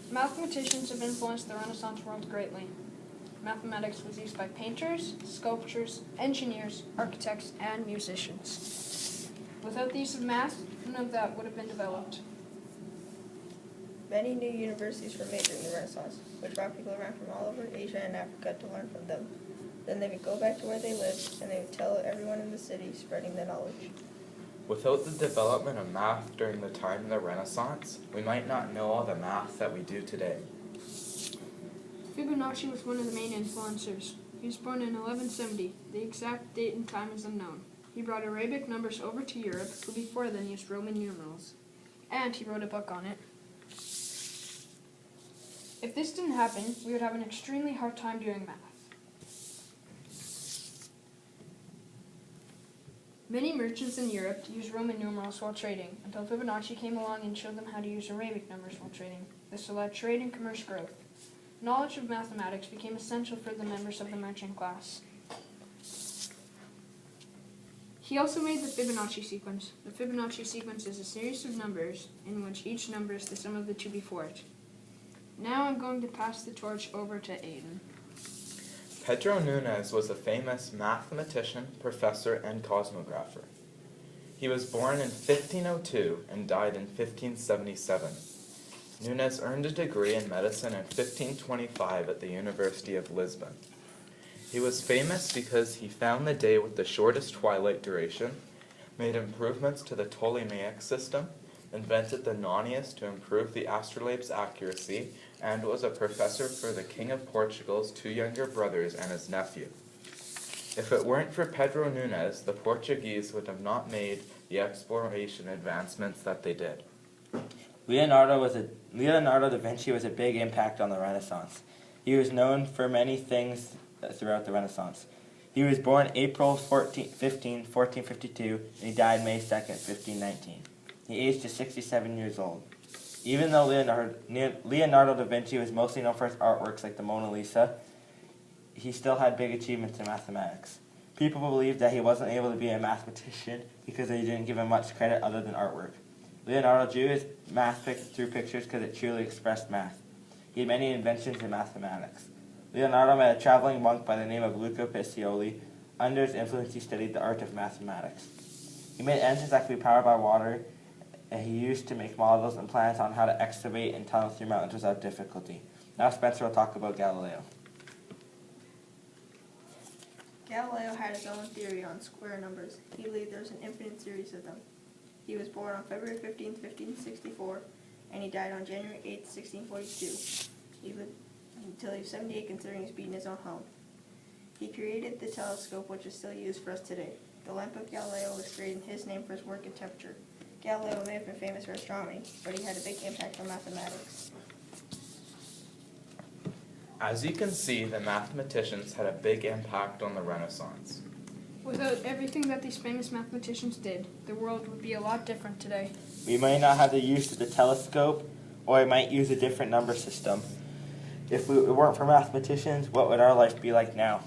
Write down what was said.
Mathematicians have influenced the Renaissance world greatly. Mathematics was used by painters, sculptors, engineers, architects, and musicians. Without the use of math, none of that would have been developed. Many new universities were made during the Renaissance, which brought people around from all over Asia and Africa to learn from them. Then they would go back to where they lived, and they would tell everyone in the city, spreading the knowledge. Without the development of math during the time of the Renaissance, we might not know all the math that we do today. Fibonacci was one of the main influencers. He was born in 1170. The exact date and time is unknown. He brought Arabic numbers over to Europe, who before then used Roman numerals. And he wrote a book on it. If this didn't happen, we would have an extremely hard time doing math. Many merchants in Europe used Roman numerals while trading, until Fibonacci came along and showed them how to use Arabic numbers while trading. This allowed trade and commerce growth. Knowledge of mathematics became essential for the members of the merchant class. He also made the Fibonacci sequence. The Fibonacci sequence is a series of numbers in which each number is the sum of the two before it. Now I'm going to pass the torch over to Aidan. Pedro Nunes was a famous mathematician, professor, and cosmographer. He was born in 1502 and died in 1577. Nunes earned a degree in medicine in 1525 at the University of Lisbon. He was famous because he found the day with the shortest twilight duration, made improvements to the Ptolemaic system, invented the nonius to improve the astrolabe's accuracy, and was a professor for the King of Portugal's two younger brothers and his nephew. If it weren't for Pedro Nunes, the Portuguese would have not made the exploration advancements that they did. Leonardo da Vinci was a big impact on the Renaissance. He was known for many things throughout the Renaissance. He was born April 15, 1452, and he died May 2nd, 1519. He aged to 67 years old. Even though Leonardo da Vinci was mostly known for his artworks like the Mona Lisa, he still had big achievements in mathematics. People believed that he wasn't able to be a mathematician because they didn't give him much credit other than artwork. Leonardo drew his math through pictures because it truly expressed math. He had many inventions in mathematics. Leonardo met a traveling monk by the name of Luca Pacioli. Under his influence, he studied the art of mathematics. He made engines that could be powered by water, and he used to make models and plans on how to excavate and tunnel through mountains without difficulty. Now Spencer will talk about Galileo. Galileo had his own theory on square numbers. He believed there was an infinite series of them. He was born on February 15, 1564, and he died on January 8, 1642. He lived until he was 78, considering he was beaten his own home. He created the telescope, which is still used for us today. The lamp of Galileo was created in his name for his work in temperature. Galileo may have been famous for astronomy, but he had a big impact on mathematics. As you can see, the mathematicians had a big impact on the Renaissance. Without everything that these famous mathematicians did, the world would be a lot different today. We might not have the use of the telescope, or we might use a different number system. If it weren't for mathematicians, what would our life be like now?